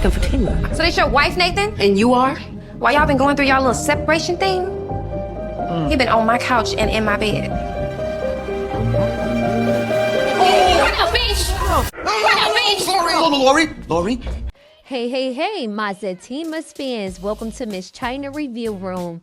for Fatima. So this your wife, Nathan? And you are? While y'all been going through y'all little separation thing, he been on my couch and in my bed. Lori. Hey, my Zatima fans. Welcome to Miss China Review Room.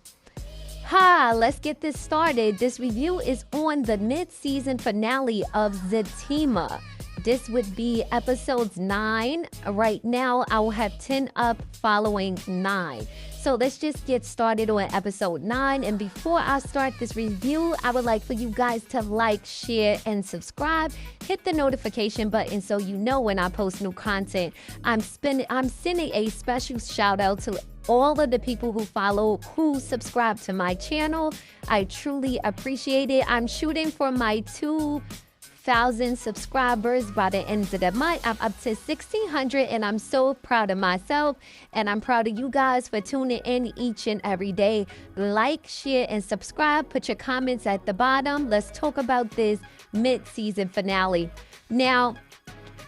Let's get this started. This review is on the mid-season finale of Zatima. This would be episodes 9. Right now, I will have 10 up following 9. So let's just get started on episode 9. And before I start this review, I would like for you guys to like, share, and subscribe. Hit the notification button so you know when I post new content. I'm sending a special shout out to all of the people who subscribe to my channel. I truly appreciate it. I'm shooting for my 2,000 subscribers by the end of the month. I'm up to 1,600 and I'm so proud of myself, and I'm proud of you guys for tuning in each and every day. Like, share, and subscribe. Put your comments at the bottom. Let's talk about this mid-season finale. Now,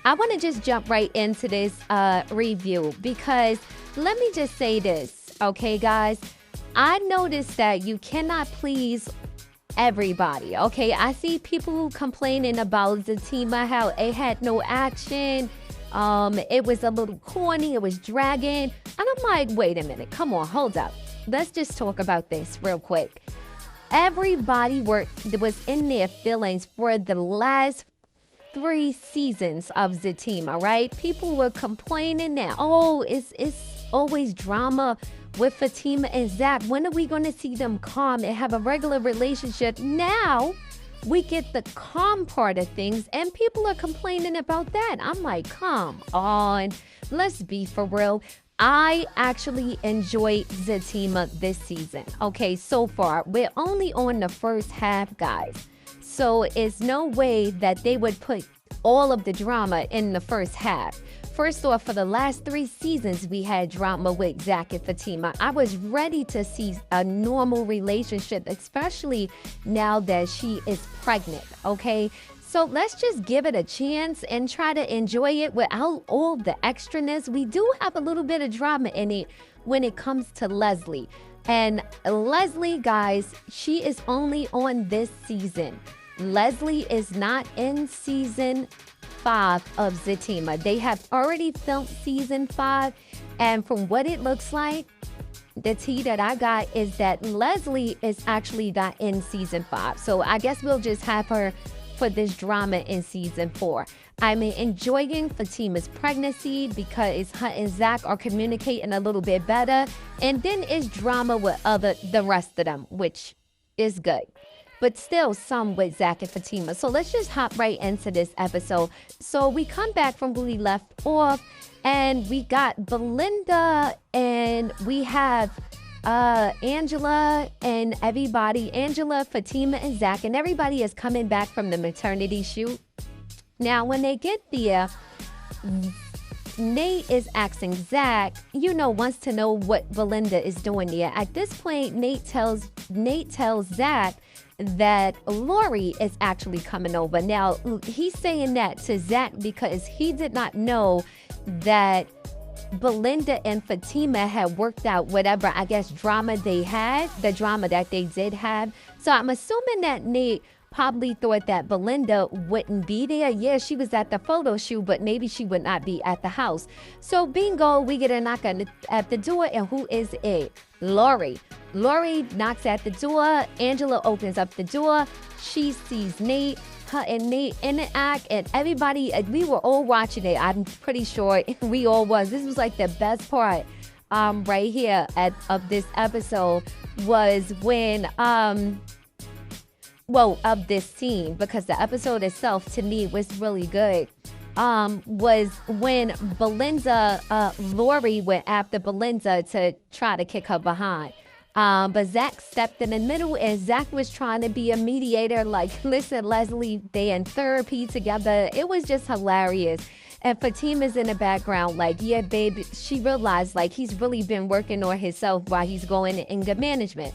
I want to just jump right into this review because let me just say this, okay, guys? I noticed that you cannot please everybody, okay? I see people complaining about Zatima, how it had no action. It was a little corny, it was dragging. And I'm like, wait a minute, come on, hold up. Let's just talk about this real quick. Everybody was in their feelings for the last 3 seasons of Zatima, right? People were complaining that, it's always drama with Fatima and Zach. When are we going to see them calm and have a regular relationship? Now we get the calm part of things and people are complaining about that. I'm like, come on, let's be for real. I actually enjoyed Zatima this season. Okay, so far, we're only on the first half, guys. So it's no way that they would put all of the drama in the first half. First off, for the last 3 seasons, we had drama with Zach and Fatima. I was ready to see a normal relationship, especially now that she is pregnant, okay? So let's just give it a chance and try to enjoy it without all the extraness. We do have a little bit of drama in it when it comes to Leslie. And Leslie, guys, she is only on this season. Leslie is not in season 5 of Zatima. They have already filmed season 5, and from what it looks like, the tea that I got is that Leslie is actually not in season 5. So I guess we'll just have her for this drama in season 4. I'm enjoying Fatima's pregnancy because her and Zach are communicating a little bit better, and then it's drama with the rest of them, which is good. But still some with Zach and Fatima. So let's just hop right into this episode. So we come back from where we left off, and we got Belinda, and we have Angela and everybody. Angela, Fatima, and Zach, and everybody is coming back from the maternity shoot. Now, when they get there, Nate is asking Zach, wants to know what Belinda is doing there. At this point, Nate tells Zach that Lori is actually coming over. Now, he's saying that to Zach because he did not know that Belinda and Fatima had worked out whatever, I guess, drama they had, the drama that they did have. So I'm assuming that Nate probably thought that Belinda wouldn't be there. Yeah, she was at the photo shoot, but maybe she would not be at the house. So bingo, we get a knock at the door, and who is it? Lori. Lori knocks at the door. Angela opens up the door. She sees Nate. Her and Nate interact, and everybody, we were all watching it. I'm pretty sure we all was. This was like the best part right here of this episode was when of this scene, because the episode itself to me was really good, was when Lori went after Belinda to try to kick her behind. But Zach stepped in the middle, and Zach was trying to be a mediator. Like, listen, Leslie, they in therapy together. It was just hilarious. And Fatima's in the background like, yeah, baby. She realized, like, he's really been working on himself while he's going in anger management.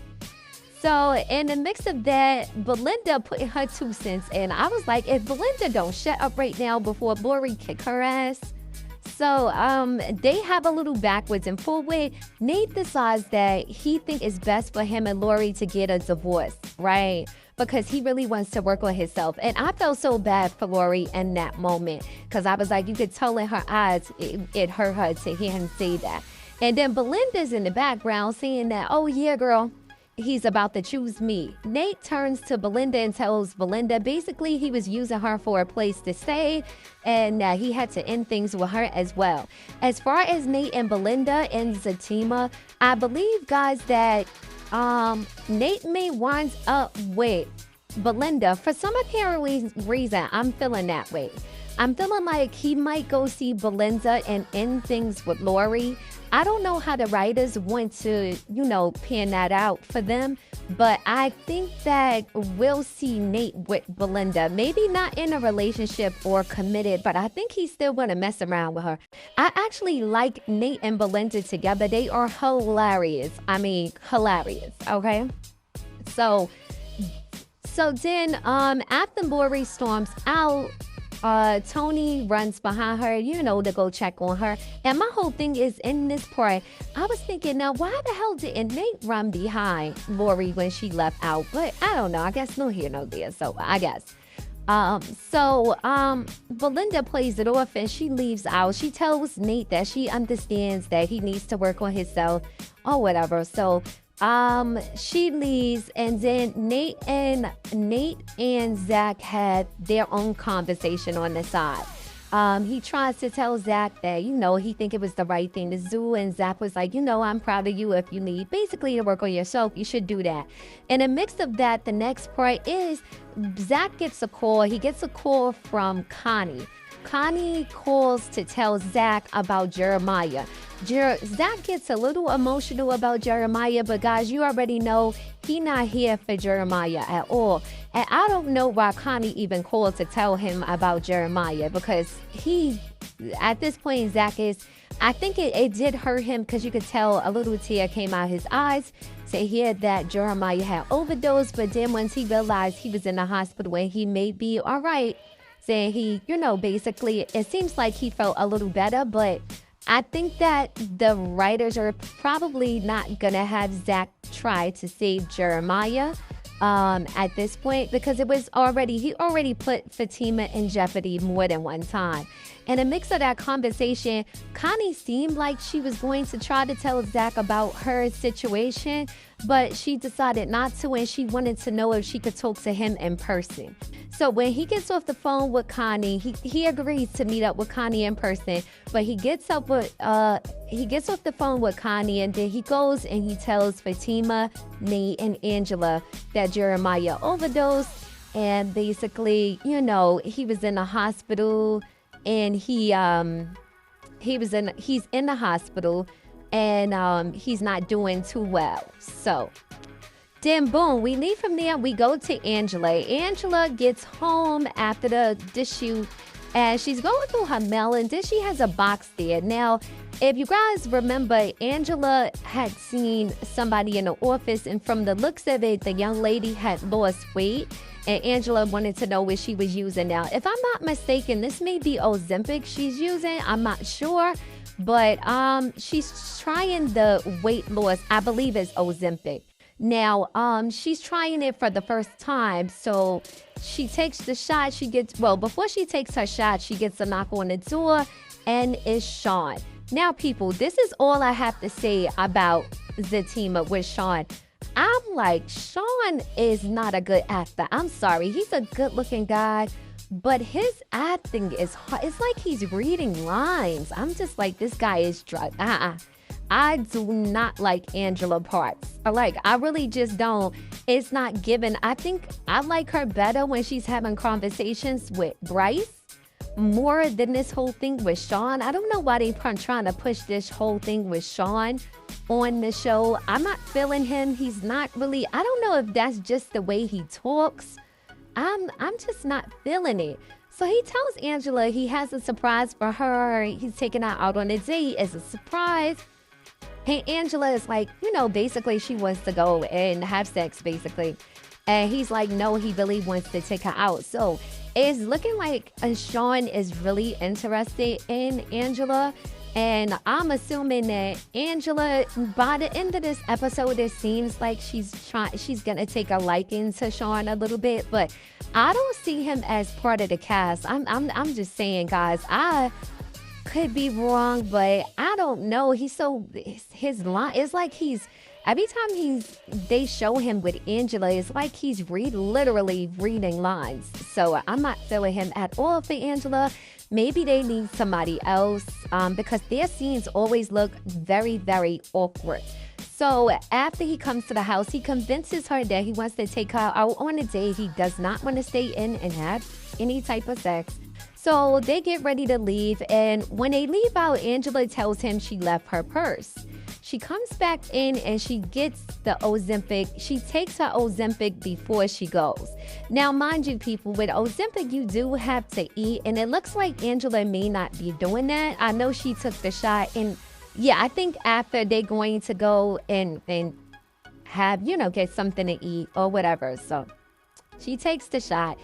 So in the mix of that, Belinda put her 2 cents in. I was like, if Belinda don't shut up right now before Lori kick her ass. So they have a little backwards and forward. Nate decides that he think it's best for him and Lori to get a divorce, right? Because he really wants to work on himself. And I felt so bad for Lori in that moment, because I was like, you could tell in her eyes, it hurt her to hear him say that. And then Belinda's in the background saying that, oh yeah, girl, he's about to choose me. Nate turns to Belinda and tells Belinda basically he was using her for a place to stay, and he had to end things with her as well. As far as Nate and Belinda and Zatima, I believe, guys, that Nate may wind up with Belinda. For some apparent reason, I'm feeling that way. I'm feeling like he might go see Belinda and end things with Lori. I don't know how the writers want to, pan that out for them, but I think that we'll see Nate with Belinda. Maybe not in a relationship or committed, but I think he's still going to mess around with her. I actually like Nate and Belinda together. They are hilarious. I mean, hilarious, okay? So then after Lori storms out, Tony runs behind her, to go check on her. And my whole thing is, in this part, I was thinking, now, why the hell didn't Nate run behind Lori when she left out? But I don't know. I guess no here, no there. So I guess. Belinda plays it off and she leaves out. She tells Nate that she understands that he needs to work on himself or whatever. So she leaves, and then Nate and Zach had their own conversation on the side. He tries to tell Zach that, he think it was the right thing to do, and Zach was like, I'm proud of you. If you need basically to work on yourself, you should do that. In a mix of that, the next part is Zach gets a call. He gets a call from Connie. Connie calls to tell Zach about Jeremiah. Zach gets a little emotional about Jeremiah, but guys, you already know he not here for Jeremiah at all. And I don't know why Connie even called to tell him about Jeremiah, because at this point, Zach is, I think it did hurt him, because you could tell a little tear came out his eyes to hear that Jeremiah had overdosed. But then once he realized he was in the hospital and he may be all right, saying he, basically, it seems like he felt a little better. But I think that the writers are probably not going to have Zach try to save Jeremiah at this point, because he already put Fatima in jeopardy more than one time. In a mix of that conversation, Connie seemed like she was going to try to tell Zach about her situation, but she decided not to, and she wanted to know if she could talk to him in person. So when he gets off the phone with Connie, he agrees to meet up with Connie in person, but he gets off the phone with Connie, and then he goes and he tells Fatima, Nate, and Angela that Jeremiah overdosed, and basically, he was in the hospital, and he's in the hospital, and he's not doing too well. So then boom, we leave from there. We go to Angela. Angela gets home after the shoot, and she's going through her mail, and then she has a box there. Now, if you guys remember, Angela had seen somebody in the office, and from the looks of it, the young lady had lost weight, and Angela wanted to know what she was using. Now, if I'm not mistaken, this may be Ozempic she's using. I'm not sure, but she's trying the weight loss. I believe it's Ozempic. Now, she's trying it for the first time, so she takes the shot. Before she takes her shot, she gets a knock on the door, and it's Shawn. Now, people, this is all I have to say about Zatima with Shawn. I'm like, Shawn is not a good actor. I'm sorry. He's a good-looking guy, but his acting is hard. It's like he's reading lines. I'm just like, this guy is drugged. I do not like Angela parts. I really just don't. It's not given. I think I like her better when she's having conversations with Bryce more than this whole thing with Shawn. I don't know why they're trying to push this whole thing with Shawn on the show. I'm not feeling him. He's not really, I don't know if that's just the way he talks. I'm just not feeling it. So he tells Angela he has a surprise for her. He's taking her out on a date as a surprise. And Angela is like, basically she wants to go and have sex, basically. And he's like, no, he really wants to take her out. So it's looking like Shawn is really interested in Angela. And I'm assuming that Angela, by the end of this episode, it seems like she's gonna take a liking to Shawn a little bit, but I don't see him as part of the cast. I'm just saying, guys, I could be wrong, but I don't know. His line, it's like every time they show him with Angela, it's like he's literally reading lines. So I'm not feeling him at all for Angela. Maybe they need somebody else because their scenes always look very, very awkward. So after he comes to the house, he convinces her that he wants to take her out on a date. He does not want to stay in and have any type of sex. So they get ready to leave. And when they leave out, Angela tells him she left her purse. She comes back in and she gets the Ozempic. She takes her Ozempic before she goes. Now, mind you, people, with Ozempic, you do have to eat. And it looks like Angela may not be doing that. I know she took the shot. And yeah, I think after they're going to go and have, get something to eat or whatever. So she takes the shot.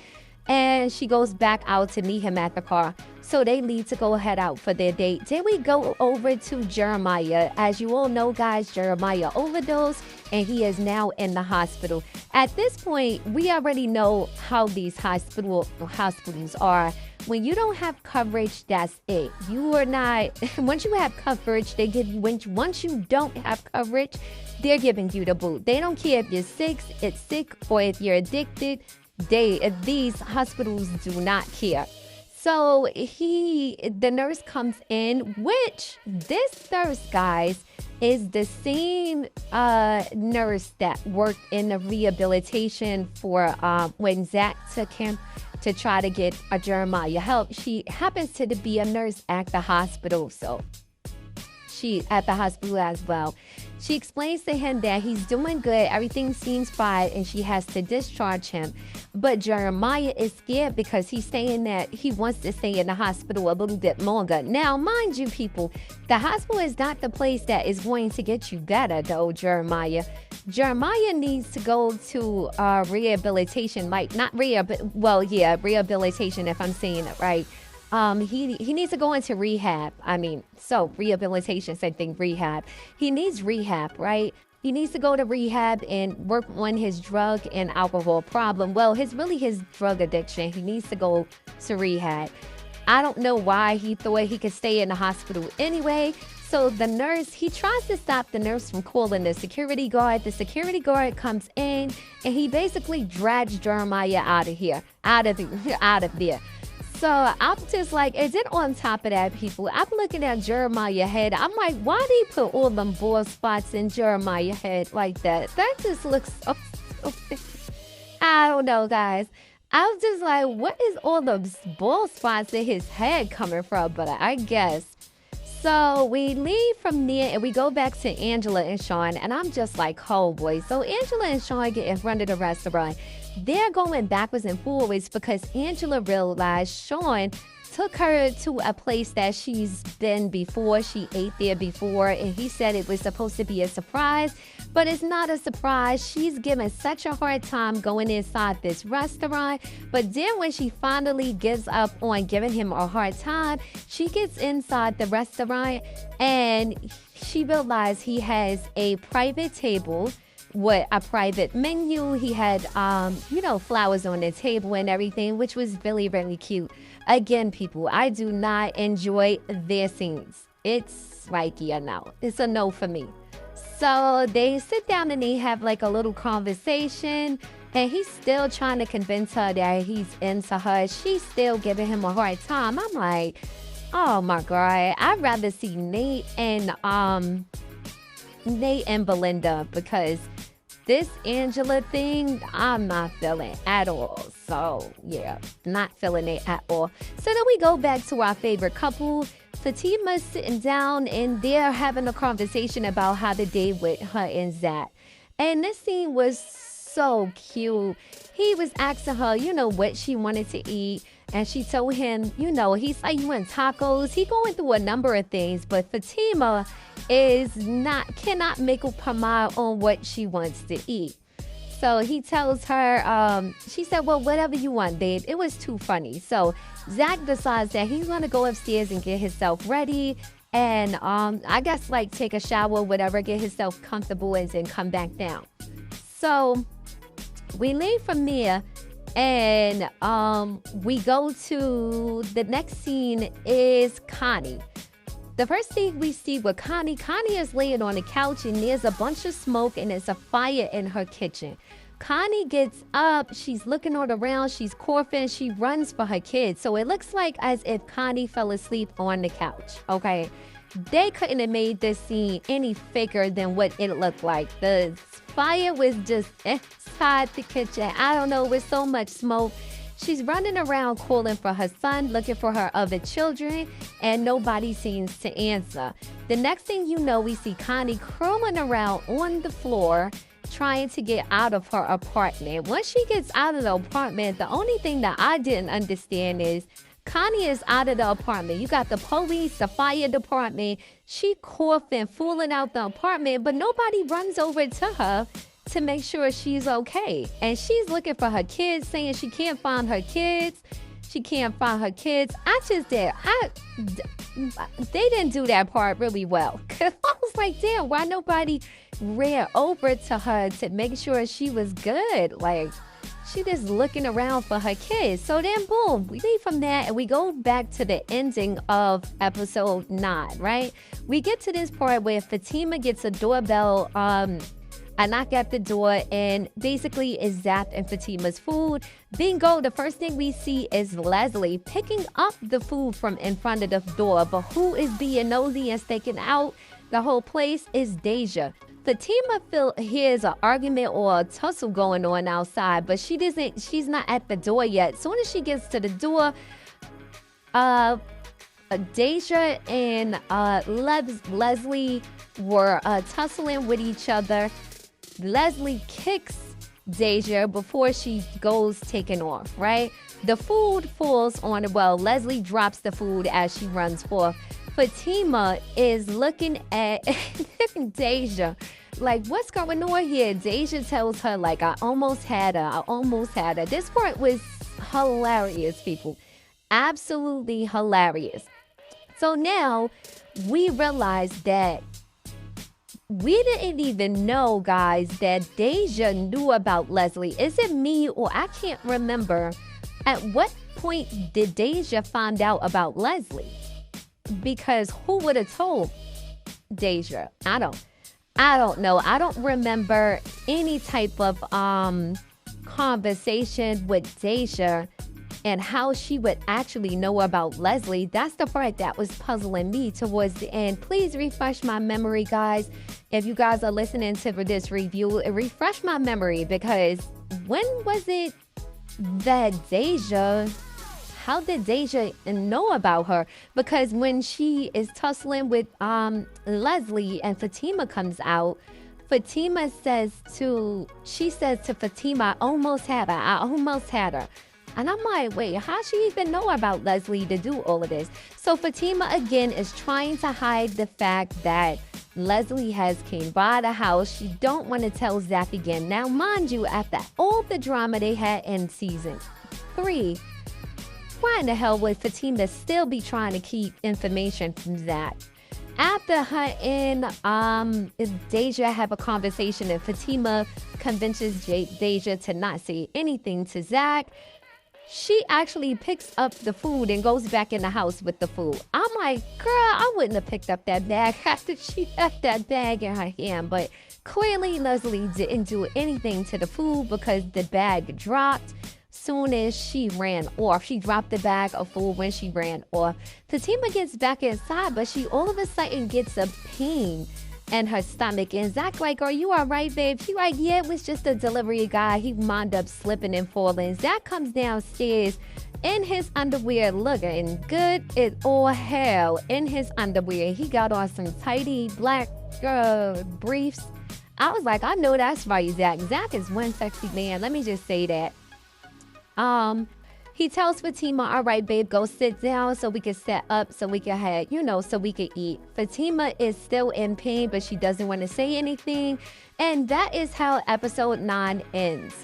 And she goes back out to meet him at the car. So they leave to go head out for their date. Then we go over to Jeremiah. As you all know, guys, Jeremiah overdosed and he is now in the hospital. At this point, we already know how these hospitals are. When you don't have coverage, that's it. You are not, once you have coverage, once you don't have coverage, they're giving you the boot. They don't care if you're sick, or if you're addicted. These hospitals do not care. So the nurse comes in, which this nurse, guys, is the same nurse that worked in the rehabilitation for when Zach took him to try to get Jeremiah help. She happens to be a nurse at the hospital, so she at the hospital as well. She explains to him that he's doing good, everything seems fine, and she has to discharge him. But Jeremiah is scared because he's saying that he wants to stay in the hospital a little bit longer. Now, mind you, people, the hospital is not the place that is going to get you better, though, Jeremiah. Jeremiah needs to go to rehabilitation, rehabilitation, if I'm saying it right. He needs to go into rehab. Rehabilitation, same thing, rehab. He needs rehab, right? He needs to go to rehab and work on his drug and alcohol problem. Well, his drug addiction. He needs to go to rehab. I don't know why he thought he could stay in the hospital anyway. So the nurse, he tries to stop the nurse from calling the security guard. The security guard comes in and he basically drags Jeremiah out of there. So I'm just like, is it on top of that, people? I'm looking at Jeremiah's head. I'm like, why did he put all them bald spots in Jeremiah's head like that? That just looks so I don't know, guys. I was just like, what is all those bald spots in his head coming from? But I guess. So we leave from there and we go back to Angela and Shawn. And I'm just like, oh boy. So Angela and Shawn get in front of the restaurant. They're going backwards and forwards because Angela realized Shawn took her to a place that she's been before. She ate there before, and he said it was supposed to be a surprise, but it's not a surprise. She's given such a hard time going inside this restaurant, but then when she finally gives up on giving him a hard time, she gets inside the restaurant, and she realized he has a private table with a private menu. He had, flowers on the table and everything, which was really, really cute. Again, people, I do not enjoy their scenes. It's like, no, it's a no for me. So they sit down and they have like a little conversation, and he's still trying to convince her that he's into her. She's still giving him a hard time. I'm like, oh my God, I'd rather see Nate and Belinda, because this Angela thing, I'm not feeling at all. So, yeah, not feeling it at all. So then we go back to our favorite couple. Fatima's sitting down and they're having a conversation about how the day with her and Zach. And this scene was so cute. He was asking her, what she wanted to eat. And she told him, he's like, you want tacos? He going through a number of things, but Fatima cannot make up her mind on what she wants to eat. So he tells her, she said, well, whatever you want, babe. It was too funny. So Zach decides that he's going to go upstairs and get himself ready. And I guess like take a shower, whatever, get himself comfortable and then come back down. So we leave from there and we go to the next scene is Connie. The first thing we see with Connie is laying on the couch and there's a bunch of smoke and there's a fire in her kitchen. Connie gets up, she's looking all around, she's coughing, she runs for her kids. So it looks like as if Connie fell asleep on the couch, okay? They couldn't have made this scene any faker than what it looked like. The fire was just inside the kitchen. I don't know, with so much smoke. She's running around calling for her son, looking for her other children, and nobody seems to answer. The next thing you know, we see Connie crawling around on the floor, trying to get out of her apartment. Once she gets out of the apartment, the only thing that I didn't understand is Connie is out of the apartment. You got the police, the fire department. She coughing, fooling out the apartment, but nobody runs over to her to make sure she's okay. And she's looking for her kids, saying she can't find her kids. She can't find her kids. They didn't do that part really well. Cause I was like, damn, why nobody ran over to her to make sure she was good? Like, she just looking around for her kids. So then, boom, we leave from there and we go back to the ending of episode 9, right? We get to this part where Fatima gets a doorbell, I knock at the door and basically it's Zach and Fatima's food. Bingo, the first thing we see is Leslie picking up the food from in front of the door. But who is being nosy and staking out the whole place is Deja. Fatima hears an argument or a tussle going on outside, but she's not at the door yet. Soon as she gets to the door, Deja and Leslie were tussling with each other. Leslie kicks Deja before she goes taking off, right? The food falls on her. Well, Leslie drops the food as she runs forth. Fatima is looking at Deja like, what's going on here? Deja tells her, like, I almost had her. This part was hilarious, people. Absolutely hilarious. So now we realize that we didn't even know, guys, that Deja knew about Leslie. Is it me or I can't remember? At what point did Deja find out about Leslie? Because who would have told Deja? I don't know. I don't remember any type of conversation with Deja and how she would actually know about Leslie. That's the part that was puzzling me towards the end. Please refresh my memory, guys. If you guys are listening to this review, refresh my memory, because when was it that how did Deja know about her? Because when she is tussling with Leslie and Fatima comes out, Fatima says to Fatima, I almost had her. And I'm like, wait, how she even know about Leslie to do all of this? So Fatima, again, is trying to hide the fact that Leslie has came by the house. She don't want to tell Zach again. Now, mind you, after all the drama they had in season 3, why in the hell would Fatima still be trying to keep information from Zach? After her and Deja have a conversation and Fatima convinces Deja to not say anything to Zach, she actually picks up the food and goes back in the house with the food. I'm like, girl, I wouldn't have picked up that bag after she left that bag in her hand. But clearly Leslie didn't do anything to the food because the bag dropped soon as she ran off. She dropped the bag of food when she ran off. Fatima gets back inside, but she all of a sudden gets a pain in her stomach. And Zach like, are you all right, babe? She like, yeah, it was just a delivery guy. He wound up slipping and falling. Zach comes downstairs in his underwear, looking good as all hell in his underwear. He got on some tidy black briefs. I was like, I know that's right, Zach. Zach is one sexy man. Let me just say that. He tells Fatima, all right, babe, go sit down so we can set up, so we can have, so we can eat. Fatima is still in pain, but she doesn't want to say anything. And that is how episode 9 ends.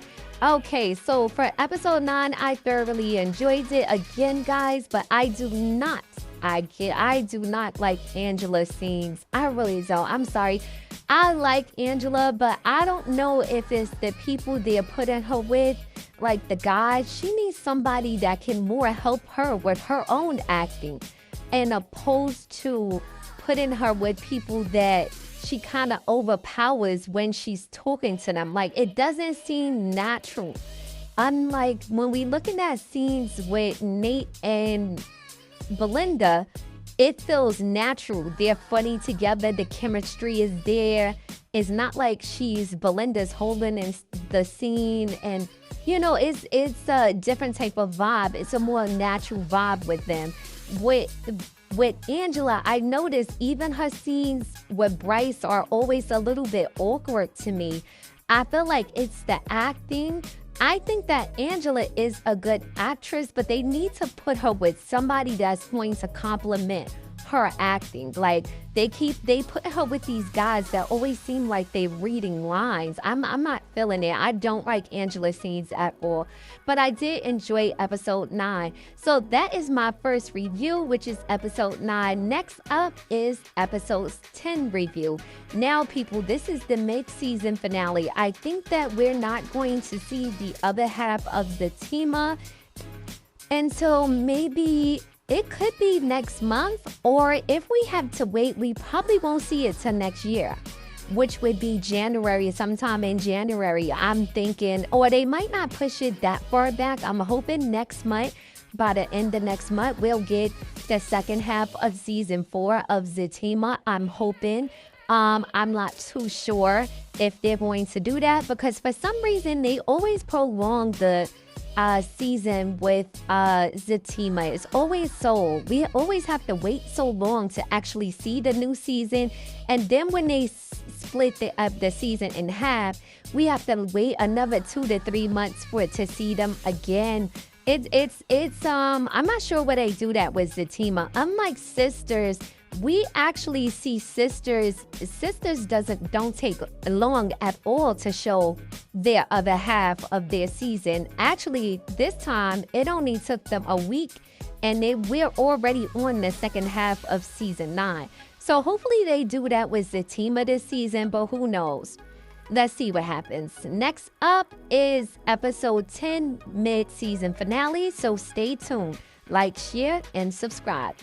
Okay, so for episode 9, I thoroughly enjoyed it again, guys, but I do not like Angela's scenes. I really don't. I'm sorry. I like Angela, but I don't know if it's the people they're putting her with, like the guys. She needs somebody that can more help her with her own acting, and opposed to putting her with people that she kind of overpowers when she's talking to them. Like, it doesn't seem natural. Unlike when we looking at scenes with Nate and Belinda, it feels natural. They're funny together. The chemistry is there. It's not like Belinda's holding in the scene, and it's a different type of vibe. It's a more natural vibe with them. With Angela, I noticed even her scenes with Bryce are always a little bit awkward to me. I feel like it's the acting. I think that Angela is a good actress, but they need to put her with somebody that's going to complement her acting. Like, they put her with these guys that always seem like they're reading lines. I'm not feeling it. I don't like Angela's scenes at all, but I did enjoy episode 9. So that is my first review, which is episode 9. Next up is episode 10 review. Now, people, this is the mid-season finale. I think that we're not going to see the other half of Zatima until maybe it could be next month, or if we have to wait, we probably won't see it till next year, which would be January, sometime in January. I'm thinking, or they might not push it that far back. I'm hoping next month, by the end of next month, we'll get the second half of season 4 of Zatima. I'm hoping. I'm not too sure if they're going to do that, because for some reason they always prolong the season with Zatima. It's always so. We always have to wait so long to actually see the new season, and then when they split the season in half, we have to wait another 2 to 3 months for it to see them again. I'm not sure why they do that with Zatima. Unlike Sisters, we actually see Sisters don't take long at all to show their other half of their season. Actually, this time it only took them a week, and we're already on the second half of season 9. So hopefully they do that with Zatima this season, but who knows? Let's see what happens. Next up is episode 10 mid-season finale, so stay tuned. Like, share, and subscribe.